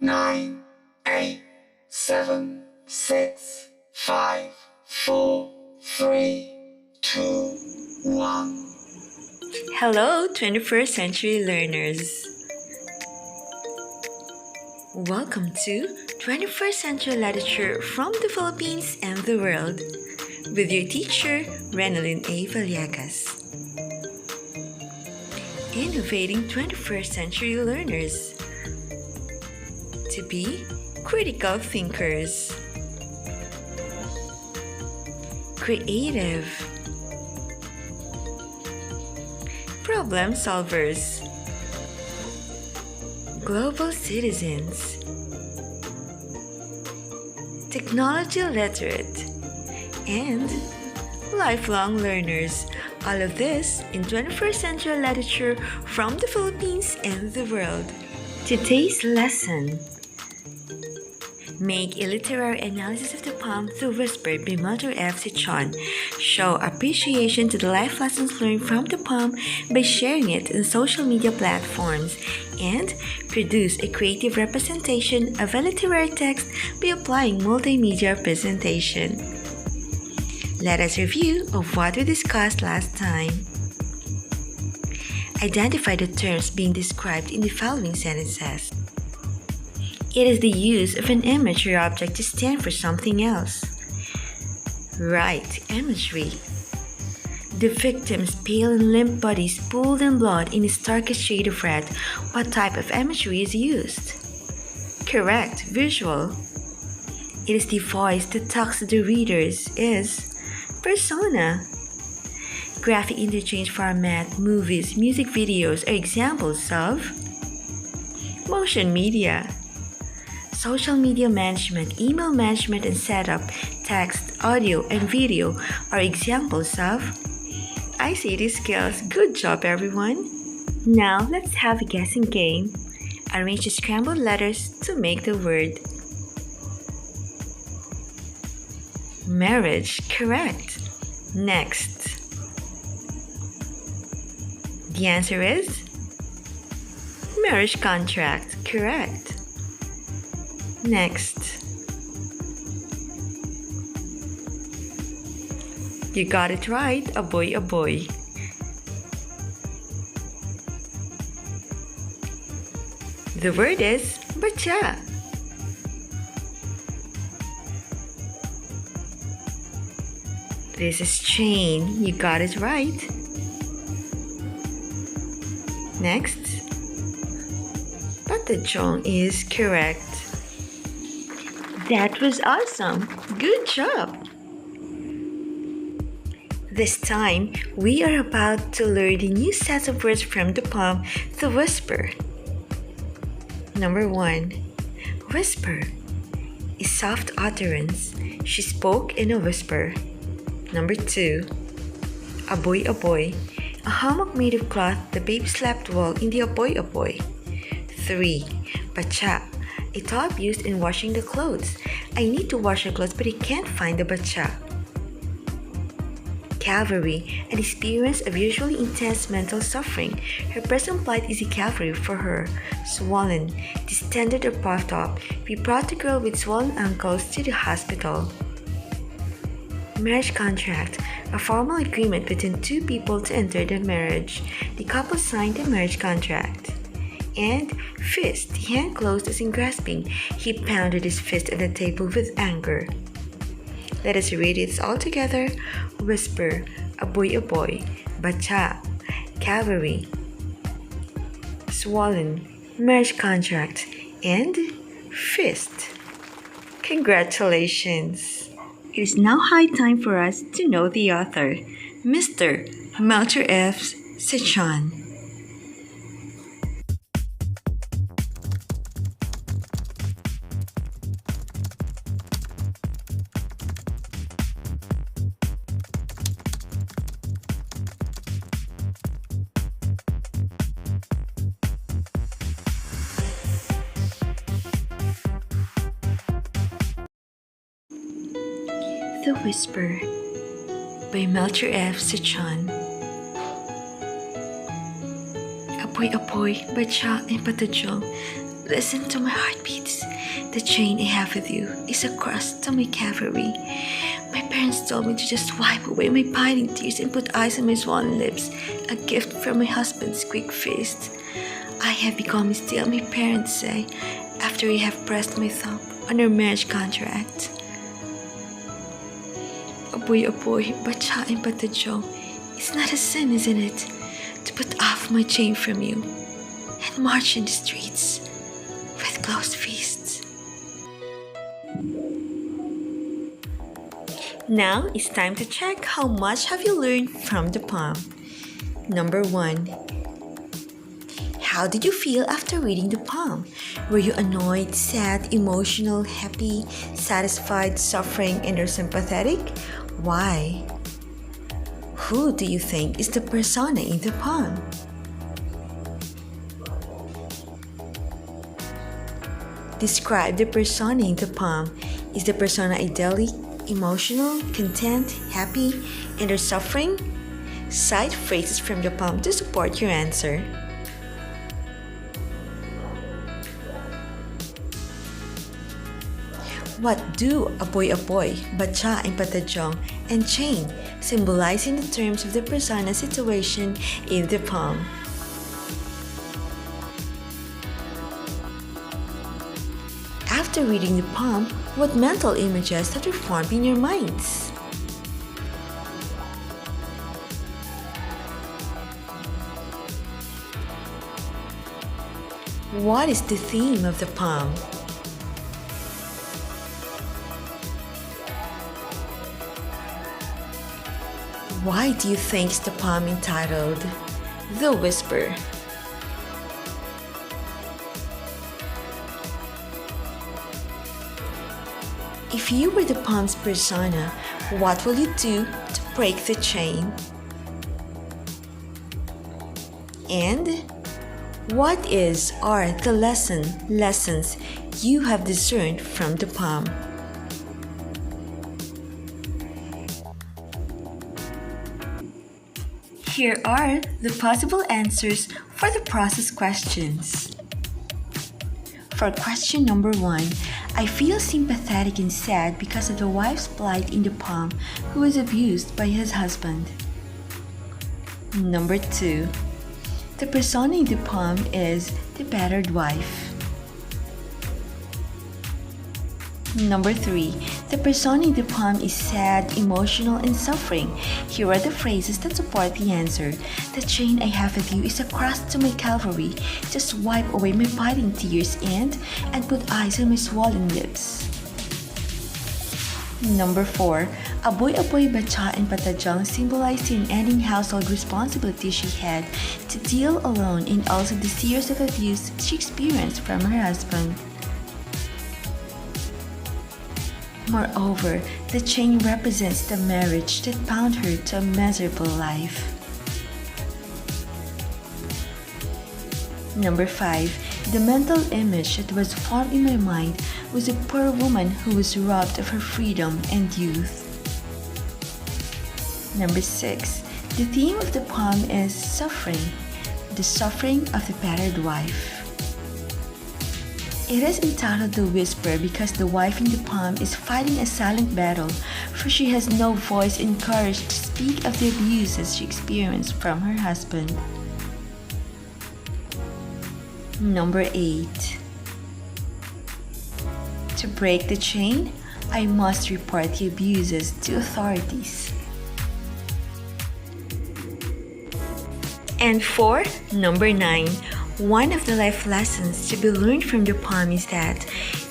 9, 8, 7, 6, 5, 4, 3, 2, 1. Hello, 21st century learners. Welcome to 21st Century Literature from the Philippines and the world with your teacher, Renalyn A. Villegas. Innovating 21st century learners to be critical thinkers, creative, problem solvers, global citizens, technology literate, and lifelong learners. All of this in 21st century literature from the Philippines and the world. Today's lesson: make a literary analysis of the poem The Whisper by Melchor Cichon. Show appreciation to the life lessons learned from the poem by sharing it on social media platforms. And produce a creative representation of a literary text by applying multimedia presentation. Let us review of what we discussed last time. Identify the terms being described in the following sentences. It is the use of an image or object to stand for something else. Write imagery. The victim's pale and limp body is pooled in blood in its darkest shade of red. What type of imagery is used? Correct, visual. It is the voice that talks to the readers is persona. Graphic interchange format, movies, music videos are examples of motion media. Social media management, email management and setup, text, audio, and video are examples of ICT skills. Good job, everyone! Now, let's have a guessing game. Arrange the scrambled letters to make the word marriage. Correct. Next. The answer is marriage contract. Correct. Next. You got it right. A boy, a boy. The word is bacha. This is chain. You got it right. Next. Patachong is correct. That was awesome. Good job. This time, we are about to learn the new sets of words from the poem The Whisper. Number 1. Whisper is soft utterance. She spoke in a whisper. Number 2. Aboy aboy, a hammock made of cloth the babe slept well in the aboy aboy. 3. Bacha, a tub used in washing the clothes. I need to wash the clothes but I can't find the bacha. Calvary, an experience of usually intense mental suffering. Her present plight is a calvary for her. Swollen, distended or puffed up. We brought the girl with swollen ankles to the hospital. Marriage contract, a formal agreement between two people to enter the marriage. The couple signed the marriage contract. And fist, hand closed as in grasping. He pounded his fist on the table with anger. Let us read it all together. Whisper, aboy aboy, bacha, cavalry, swollen, marriage contract, and fist. Congratulations! It is now high time for us to know the author, Mr. Melchor F. Cichon. The Whisper by Melchor F. Cichon. Apoy-apoy, batsa and patadjong. Listen to my heartbeats. The chain I have with you is a cross to my Calvary. My parents told me to just wipe away my pining tears and put ice on my swollen lips, a gift from my husband's quick fist. I have become still, my parents say, after you have pressed my thumb on our marriage contract. Aboy, bacha and patajo. It's not a sin, isn't it, to put off my chain from you and march in the streets with closed fists. Now it's time to check how much have you learned from the poem. Number 1. How did you feel after reading the poem? Were you annoyed, sad, emotional, happy, satisfied, suffering, and or sympathetic? Why? Who do you think is the persona in the poem? Describe the persona in the poem. Is the persona idyllic, emotional, content, happy, and or suffering? Cite phrases from the poem to support your answer. What do aboy, bacha and patajong, and chain symbolize in the terms of the persona situation in the poem? After reading the poem, what mental images have you formed in your minds? What is the theme of the poem? Why do you think is the poem entitled The Whisper? If you were the poem's persona, what will you do to break the chain? And what are the lessons you have discerned from the poem? Here are the possible answers for the process questions. For question number 1, I feel sympathetic and sad because of the wife's plight in the poem who was abused by his husband. Number 2, the persona in the poem is the battered wife. Number 3, the persona in the poem is sad, emotional, and suffering. Here are the phrases that support the answer. The chain I have with you is a cross to my Calvary. Just wipe away my biting tears and put ice on my swollen lips. Number 4, aboy, bacha, and patajang symbolize the unending household responsibility she had to deal alone and also the years of abuse she experienced from her husband. Moreover, the chain represents the marriage that bound her to a miserable life. Number 5, the mental image that was formed in my mind was a poor woman who was robbed of her freedom and youth. Number 6, the theme of the poem is suffering, the suffering of the battered wife. It is entitled The Whisper because the wife in the poem is fighting a silent battle, for she has no voice and courage to speak of the abuses she experienced from her husband. Number 8, to break the chain, I must report the abuses to authorities. And for number 9, one of the life lessons to be learned from the poem is that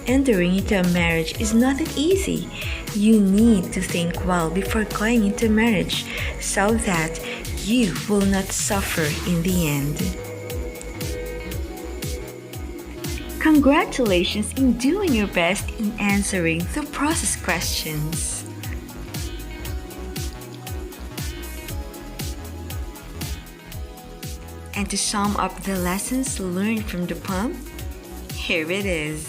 entering into a marriage is not that easy. You need to think well before going into marriage so that you will not suffer in the end. Congratulations in doing your best in answering the process questions. And to sum up the lessons learned from the poem, here it is.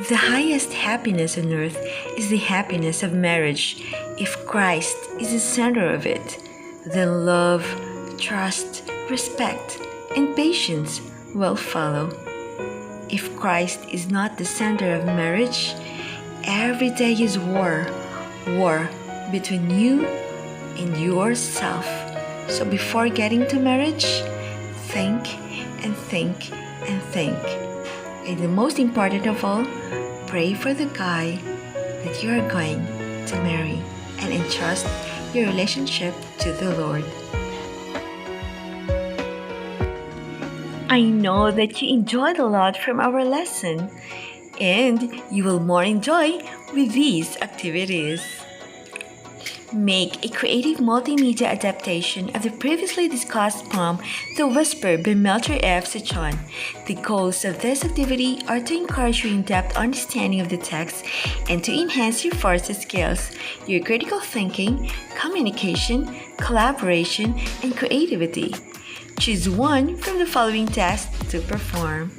The highest happiness on earth is the happiness of marriage. If Christ is the center of it, then love, trust, respect, and patience will follow. If Christ is not the center of marriage, every day is war between you and yourself. So before getting to marriage, think and think and think. And the most important of all, pray for the guy that you are going to marry and entrust your relationship to the Lord. I know that you enjoyed a lot from our lesson, and you will more enjoy with these activities. Make a creative multimedia adaptation of the previously discussed poem, The Whisper by Melchor F. Cichon. The goals of this activity are to encourage your in-depth understanding of the text and to enhance your force skills, your critical thinking, communication, collaboration, and creativity. Choose one from the following tasks to perform.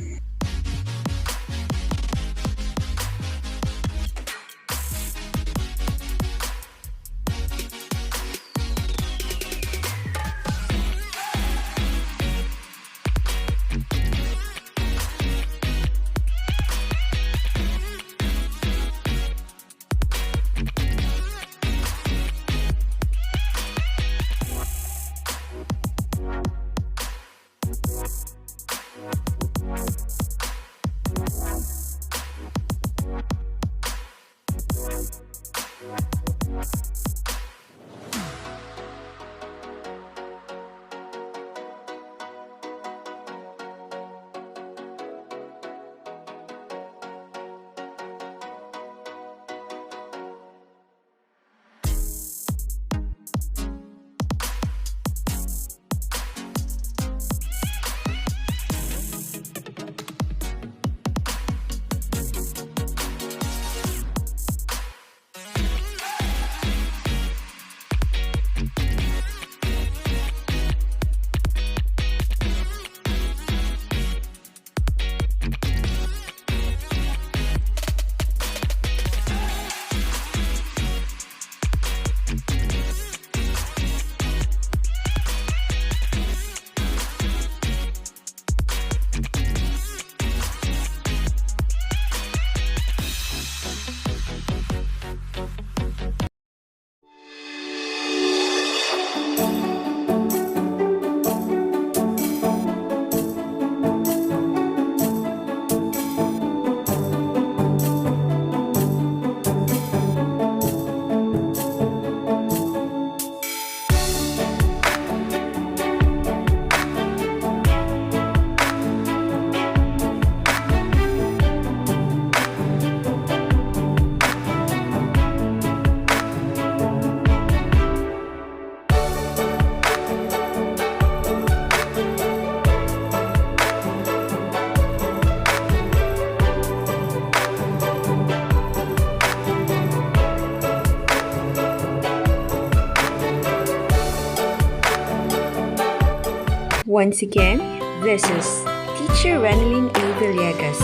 Once again, this is Teacher Renalyn A. Villegas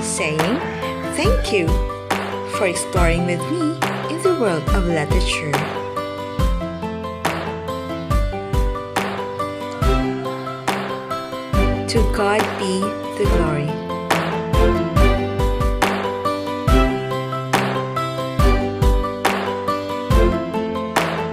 saying thank you for exploring with me in the world of literature. To God be the glory.